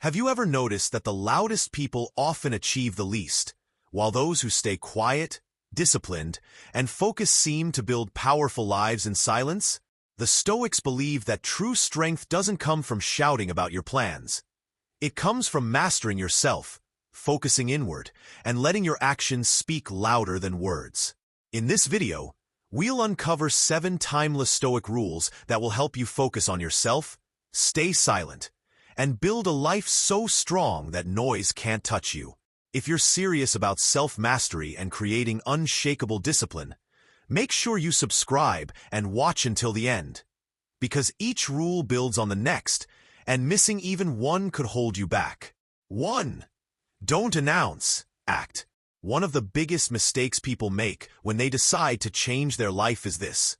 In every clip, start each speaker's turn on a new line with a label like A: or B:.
A: Have you ever noticed that the loudest people often achieve the least, while those who stay quiet, disciplined, and focused seem to build powerful lives in silence? The Stoics believe that true strength doesn't come from shouting about your plans. It comes from mastering yourself, focusing inward, and letting your actions speak louder than words. In this video, we'll uncover 7 timeless Stoic rules that will help you focus on yourself, stay silent, and build a life so strong that noise can't touch you. If you're serious about self-mastery and creating unshakable discipline, make sure you subscribe and watch until the end, because each rule builds on the next, and missing even one could hold you back. 1. Don't announce, act. One of the biggest mistakes people make when they decide to change their life is this.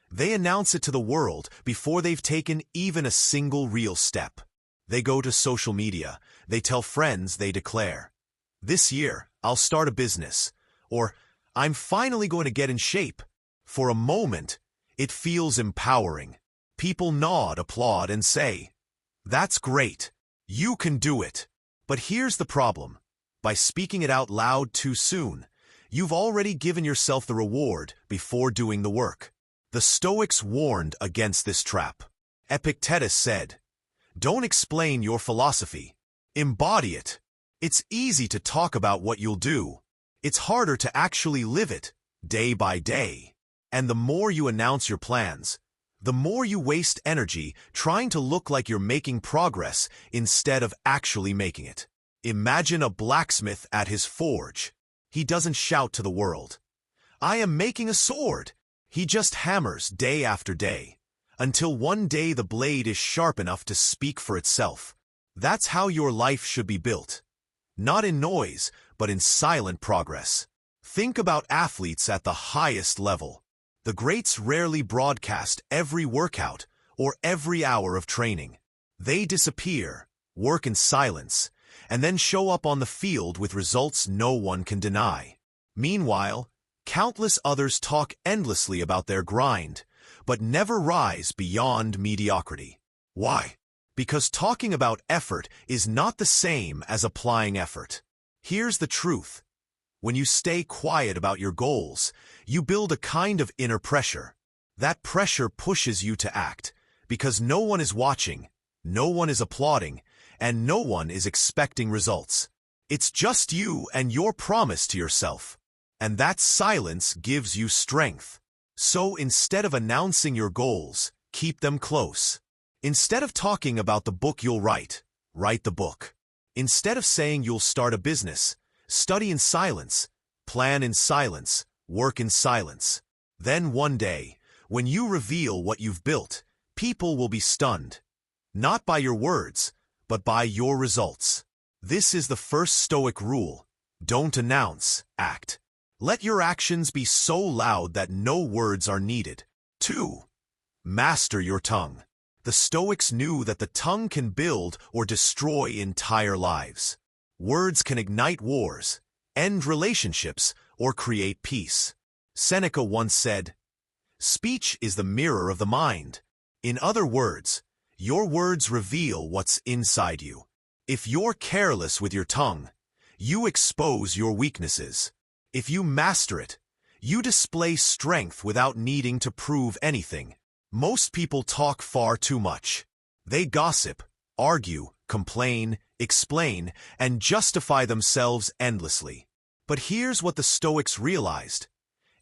A: They announce it to the world before they've taken even a single real step. They go to social media, they tell friends, they declare, "This year, I'll start a business," or "I'm finally going to get in shape." For a moment, it feels empowering. People nod, applaud, and say, "That's great. You can do it." But here's the problem. By speaking it out loud too soon, you've already given yourself the reward before doing the work. The Stoics warned against this trap. Epictetus said, "Don't explain your philosophy. Embody it." It's easy to talk about what you'll do. It's harder to actually live it, day by day. And the more you announce your plans, the more you waste energy trying to look like you're making progress instead of actually making it. Imagine a blacksmith at his forge. He doesn't shout to the world, "I am making a sword." He just hammers day after day, until one day the blade is sharp enough to speak for itself. That's how your life should be built. Not in noise, but in silent progress. Think about athletes at the highest level. The greats rarely broadcast every workout or every hour of training. They disappear, work in silence, and then show up on the field with results no one can deny. Meanwhile, countless others talk endlessly about their grind, but never rise beyond mediocrity. Why? Because talking about effort is not the same as applying effort. Here's the truth. When you stay quiet about your goals, you build a kind of inner pressure. That pressure pushes you to act, because no one is watching, no one is applauding, and no one is expecting results. It's just you and your promise to yourself. And that silence gives you strength. So instead of announcing your goals, keep them close. Instead of talking about the book you'll write, write the book. Instead of saying you'll start a business, study in silence, plan in silence, work in silence. Then one day, when you reveal what you've built, people will be stunned. Not by your words, but by your results. This is the first Stoic rule. Don't announce, act. Let your actions be so loud that no words are needed. 2. Master your tongue. The Stoics knew that the tongue can build or destroy entire lives. Words can ignite wars, end relationships, or create peace. Seneca once said, "Speech is the mirror of the mind." In other words, your words reveal what's inside you. If you're careless with your tongue, you expose your weaknesses. If you master it, you display strength without needing to prove anything. Most people talk far too much. They gossip, argue, complain, explain, and justify themselves endlessly. But here's what the Stoics realized.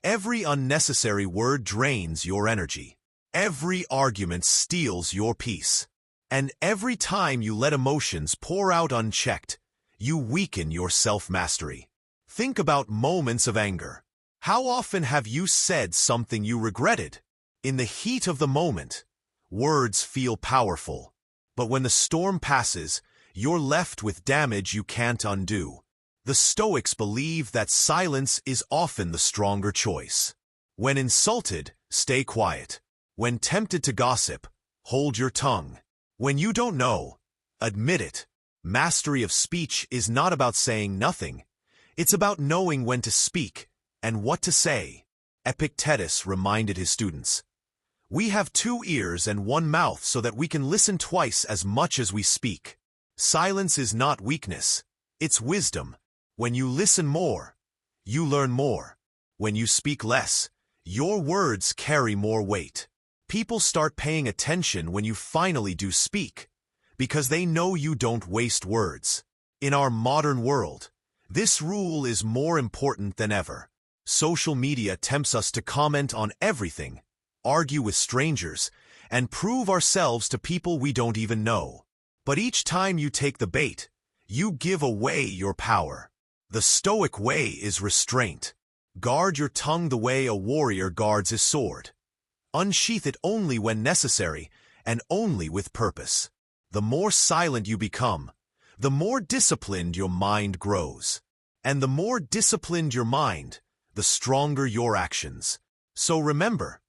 A: Every unnecessary word drains your energy. Every argument steals your peace. And every time you let emotions pour out unchecked, you weaken your self-mastery. Think about moments of anger. How often have you said something you regretted? In the heat of the moment, words feel powerful. But when the storm passes, you're left with damage you can't undo. The Stoics believe that silence is often the stronger choice. When insulted, stay quiet. When tempted to gossip, hold your tongue. When you don't know, admit it. Mastery of speech is not about saying nothing. It's about knowing when to speak and what to say. Epictetus reminded his students, "We have 2 ears and 1 mouth so that we can listen twice as much as we speak." Silence is not weakness, it's wisdom. When you listen more, you learn more. When you speak less, your words carry more weight. People start paying attention when you finally do speak, because they know you don't waste words. In our modern world, this rule is more important than ever. Social media tempts us to comment on everything, argue with strangers, and prove ourselves to people we don't even know. But each time you take the bait, you give away your power. The Stoic way is restraint. Guard your tongue the way a warrior guards his sword. Unsheath it only when necessary, and only with purpose. The more silent you become, the more disciplined your mind grows. And the more disciplined your mind, the stronger your actions. So remember,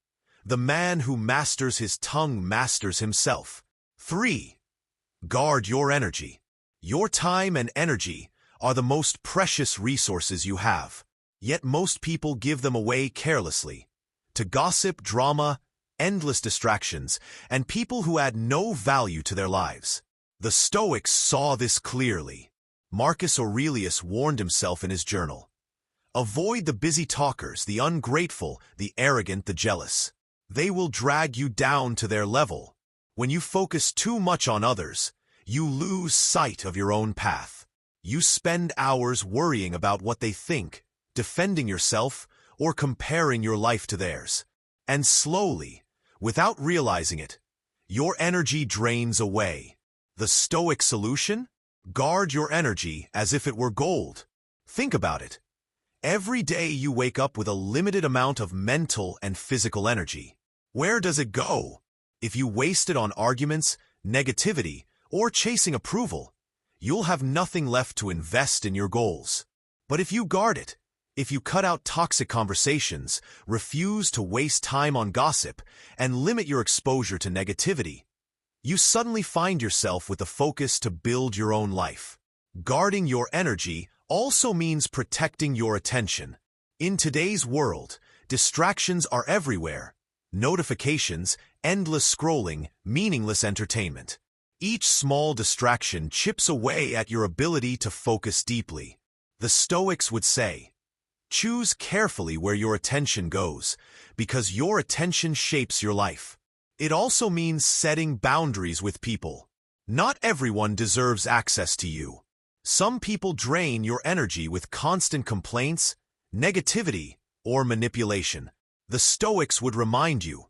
A: the man who masters his tongue masters himself. 3. Guard your energy. Your time and energy are the most precious resources you have. Yet most people give them away carelessly, to gossip, drama, endless distractions, and people who add no value to their lives. The Stoics saw this clearly. Marcus Aurelius warned himself in his journal. Avoid the busy talkers, the ungrateful, the arrogant, the jealous. They will drag you down to their level. When you focus too much on others, you lose sight of your own path. You spend hours worrying about what they think, defending yourself, or comparing your life to theirs. And slowly, without realizing it, your energy drains away. The Stoic solution? Guard your energy as if it were gold. Think about it. Every day you wake up with a limited amount of mental and physical energy. Where does it go? If you waste it on arguments, negativity, or chasing approval, you'll have nothing left to invest in your goals. But if you guard it, if you cut out toxic conversations, refuse to waste time on gossip, and limit your exposure to negativity, you suddenly find yourself with the focus to build your own life. Guarding your energy also means protecting your attention. In today's world, distractions are everywhere. Notifications, endless scrolling, meaningless entertainment. Each small distraction chips away at your ability to focus deeply. The Stoics would say, choose carefully where your attention goes, because your attention shapes your life. It also means setting boundaries with people. Not everyone deserves access to you. Some people drain your energy with constant complaints, negativity, or manipulation. The Stoics would remind you,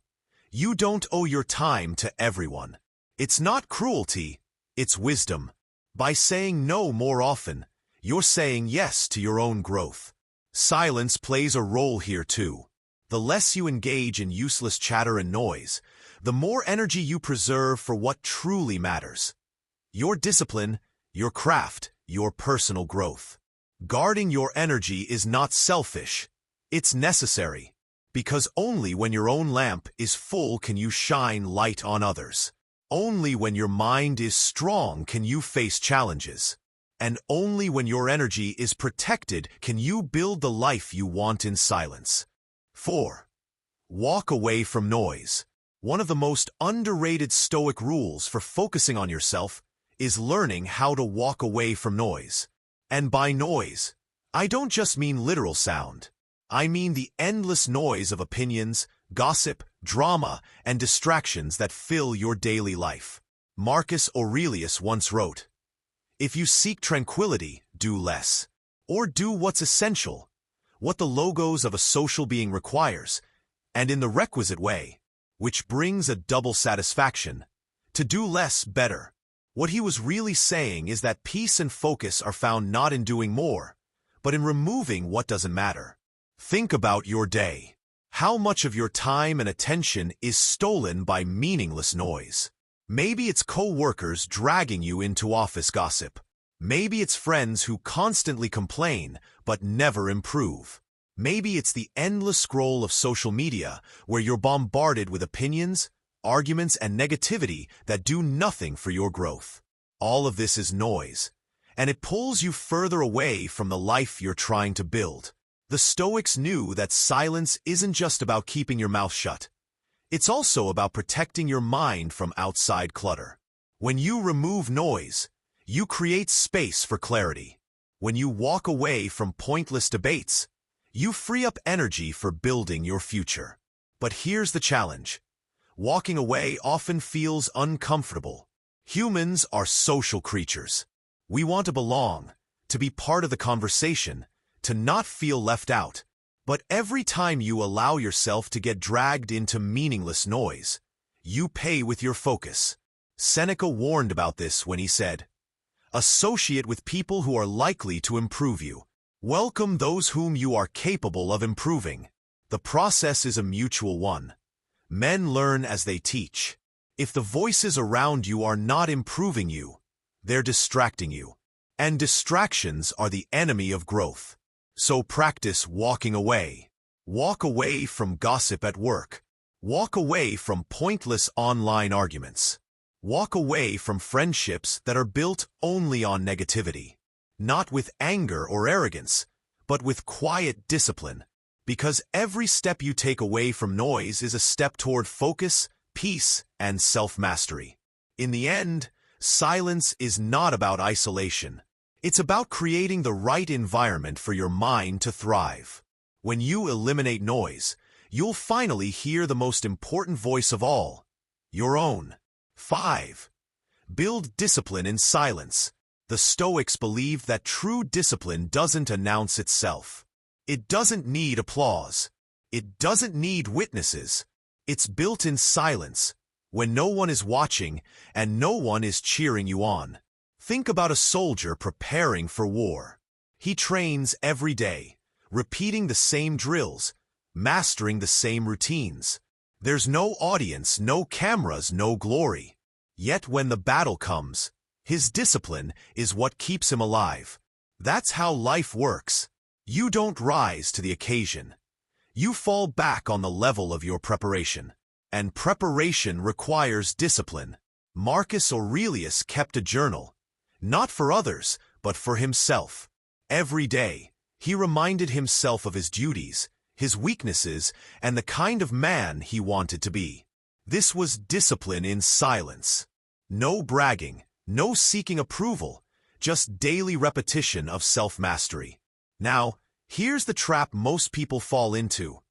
A: you don't owe your time to everyone. It's not cruelty, it's wisdom. By saying no more often, you're saying yes to your own growth. Silence plays a role here too. The less you engage in useless chatter and noise, the more energy you preserve for what truly matters. Your discipline, your craft, your personal growth. Guarding your energy is not selfish, it's necessary. Because only when your own lamp is full can you shine light on others. Only when your mind is strong can you face challenges. And only when your energy is protected can you build the life you want in silence. 4. Walk away from noise. One of the most underrated Stoic rules for focusing on yourself is learning how to walk away from noise. And by noise, I don't just mean literal sound. I mean the endless noise of opinions, gossip, drama, and distractions that fill your daily life. Marcus Aurelius once wrote, if you seek tranquility, do less. Or do what's essential, what the logos of a social being requires, and in the requisite way, which brings a double satisfaction. To do less better. What he was really saying is that peace and focus are found not in doing more, but in removing what doesn't matter. Think about your day. How much of your time and attention is stolen by meaningless noise? Maybe it's co-workers dragging you into office gossip. Maybe it's friends who constantly complain but never improve. Maybe it's the endless scroll of social media where you're bombarded with opinions, arguments, and negativity that do nothing for your growth. All of this is noise, and it pulls you further away from the life you're trying to build. The Stoics knew that silence isn't just about keeping your mouth shut. It's also about protecting your mind from outside clutter. When you remove noise, You create space for clarity. When you walk away from pointless debates, you free up energy for building your future. But here's the challenge. Walking away often feels uncomfortable. Humans are social creatures. We want to belong, to be part of the conversation, to not feel left out. But every time you allow yourself to get dragged into meaningless noise, you pay with your focus. Seneca warned about this when he said, "Associate with people who are likely to improve you. Welcome those whom you are capable of improving." The process is a mutual one. Men learn as they teach. If the voices around you are not improving you, they're distracting you. And distractions are the enemy of growth. So practice walking away. Walk away from gossip at work. Walk away from pointless online arguments. Walk away from friendships that are built only on negativity. Not with anger or arrogance, but with quiet discipline. Because every step you take away from noise is a step toward focus, peace, and self-mastery. In the end, silence is not about isolation. It's about creating the right environment for your mind to thrive. When you eliminate noise, you'll finally hear the most important voice of all, your own. 5. Build discipline in silence. The Stoics believed that true discipline doesn't announce itself. It doesn't need applause. It doesn't need witnesses. It's built in silence, when no one is watching and no one is cheering you on. Think about a soldier preparing for war. He trains every day, repeating the same drills, mastering the same routines. There's no audience, no cameras, no glory. Yet when the battle comes, his discipline is what keeps him alive. That's how life works. You don't rise to the occasion. You fall back on the level of your preparation. And preparation requires discipline. Marcus Aurelius kept a journal, not for others, but for himself. Every day, he reminded himself of his duties, his weaknesses, and the kind of man he wanted to be. This was discipline in silence. No bragging, no seeking approval, just daily repetition of self-mastery. Now, here's the trap most people fall into.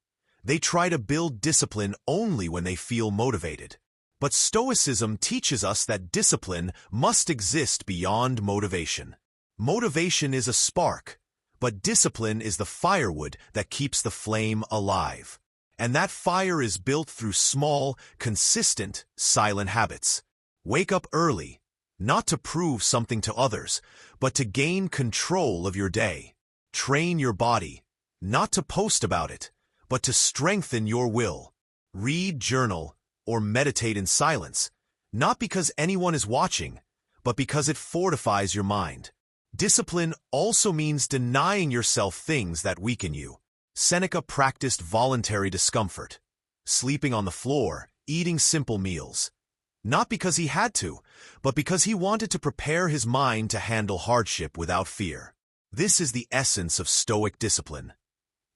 A: They try to build discipline only when they feel motivated. But Stoicism teaches us that discipline must exist beyond motivation. Motivation is a spark, but discipline is the firewood that keeps the flame alive. And that fire is built through small, consistent, silent habits. Wake up early, not to prove something to others, but to gain control of your day. Train your body, not to post about it, but to strengthen your will. Read, journal, or meditate in silence, not because anyone is watching, but because it fortifies your mind. Discipline also means denying yourself things that weaken you. Seneca practiced voluntary discomfort, sleeping on the floor, eating simple meals. Not because he had to, but because he wanted to prepare his mind to handle hardship without fear. This is the essence of Stoic discipline.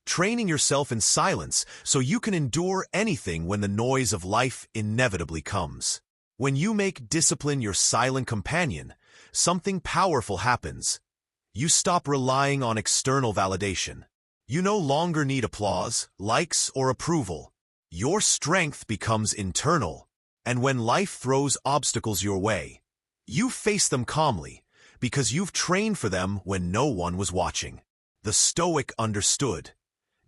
A: Training yourself in silence so you can endure anything when the noise of life inevitably comes. When you make discipline your silent companion, something powerful happens. You stop relying on external validation. You no longer need applause, likes, or approval. Your strength becomes internal. And when life throws obstacles your way, you face them calmly, because you've trained for them when no one was watching. The Stoic understood.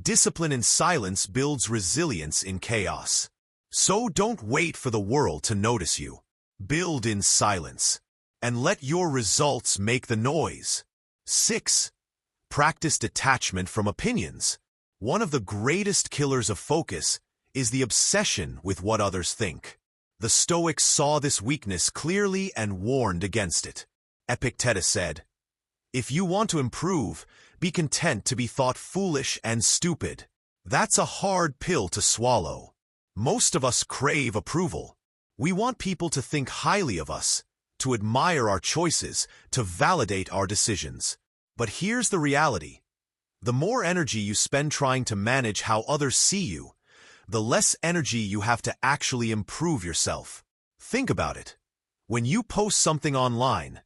A: Discipline in silence builds resilience in chaos. So don't wait for the world to notice you. Build in silence, and let your results make the noise. 6. Practice detachment from opinions. One of the greatest killers of focus is the obsession with what others think. The Stoics saw this weakness clearly and warned against it. Epictetus said, "If you want to improve, be content to be thought foolish and stupid." That's a hard pill to swallow. Most of us crave approval. We want people to think highly of us, to admire our choices, to validate our decisions. But here's the reality. The more energy you spend trying to manage how others see you, the less energy you have to actually improve yourself. Think about it. When you post something online,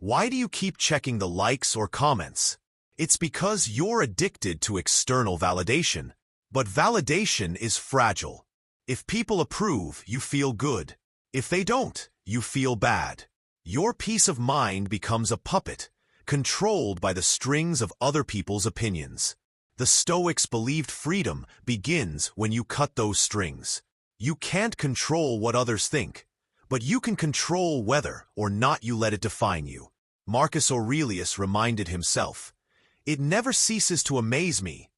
A: Why do you keep checking the likes or comments? It's because you're addicted to external validation. But validation is fragile. If people approve, you feel good. If they don't, you feel bad. Your peace of mind becomes a puppet, controlled by the strings of other people's opinions. The Stoics believed freedom begins when you cut those strings. You can't control what others think, but you can control whether or not you let it define you. Marcus Aurelius reminded himself, "It never ceases to amaze me.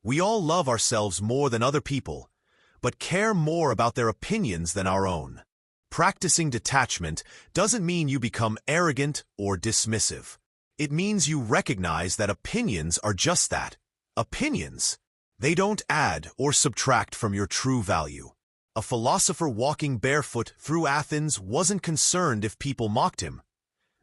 A: We all love ourselves more than other people, but care more about their opinions than our own." Practicing detachment doesn't mean you become arrogant or dismissive. It means you recognize that opinions are just that, opinions. They don't add or subtract from your true value. A philosopher walking barefoot through Athens wasn't concerned if people mocked him,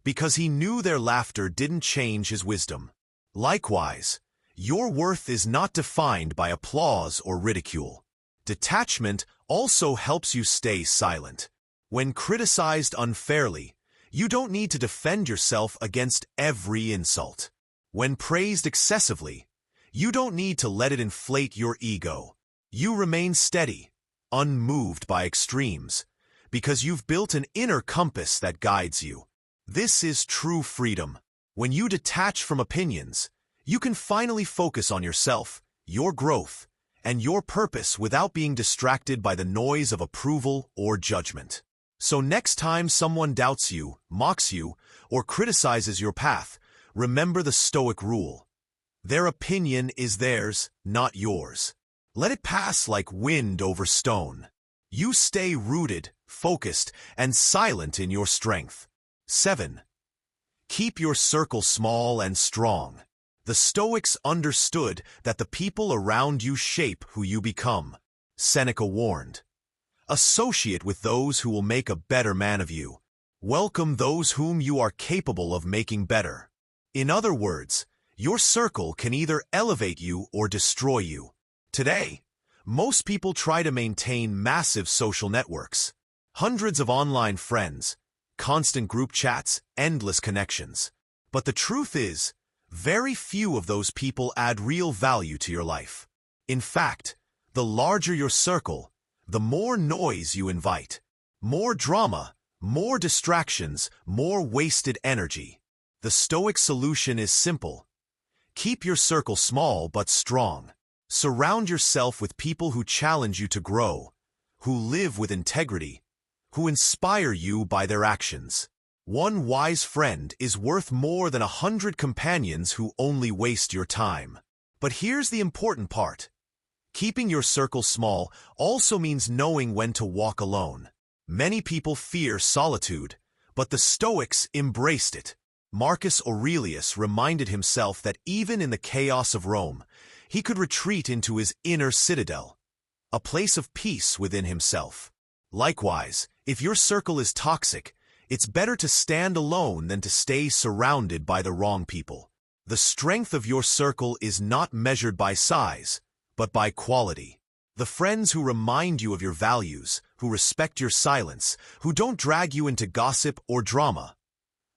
A: because he knew their laughter didn't change his wisdom. Likewise, your worth is not defined by applause or ridicule. Detachment also helps you stay silent. When criticized unfairly, you don't need to defend yourself against every insult. When praised excessively, you don't need to let it inflate your ego. You remain steady, unmoved by extremes, because you've built an inner compass that guides you. This is true freedom. When you detach from opinions, you can finally focus on yourself, your growth, and your purpose without being distracted by the noise of approval or judgment. So next time someone doubts you, mocks you, or criticizes your path, remember the Stoic rule. Their opinion is theirs, not yours. Let it pass like wind over stone. You stay rooted, focused, and silent in your strength. 7. Keep your circle small and strong. The Stoics understood that the people around you shape who you become. Seneca warned, "Associate with those who will make a better man of you. Welcome those whom you are capable of making better." In other words, your circle can either elevate you or destroy you. Today, most people try to maintain massive social networks. Hundreds of online friends, constant group chats, endless connections. But the truth is, very few of those people add real value to your life. In fact, the larger your circle, the more noise you invite. More drama, more distractions, more wasted energy. The Stoic solution is simple. Keep your circle small but strong. Surround yourself with people who challenge you to grow, who live with integrity, who inspire you by their actions. One wise friend is worth more than 100 companions who only waste your time. But here's the important part. Keeping your circle small also means knowing when to walk alone. Many people fear solitude, but the Stoics embraced it. Marcus Aurelius reminded himself that even in the chaos of Rome, he could retreat into his inner citadel, a place of peace within himself. Likewise, if your circle is toxic, it's better to stand alone than to stay surrounded by the wrong people. The strength of your circle is not measured by size, but by quality. The friends who remind you of your values, who respect your silence, who don't drag you into gossip or drama,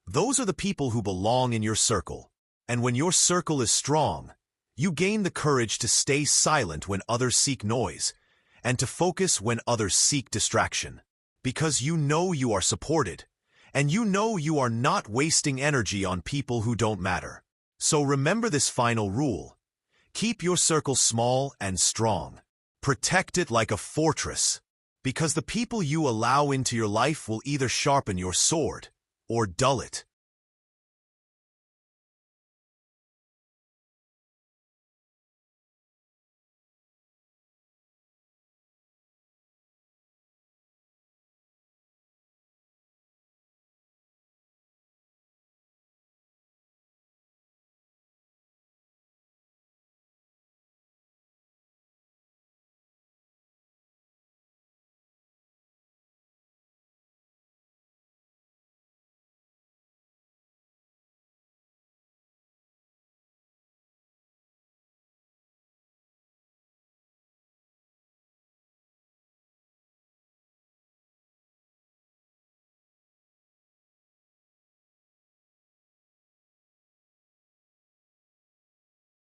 A: those are the people who belong in your circle. And when your circle is strong, you gain the courage to stay silent when others seek noise, and to focus when others seek distraction. Because you know you are supported, and you know you are not wasting energy on people who don't matter. So remember this final rule. Keep your circle small and strong. Protect it like a fortress, because the people you allow into your life will either sharpen your sword or dull it.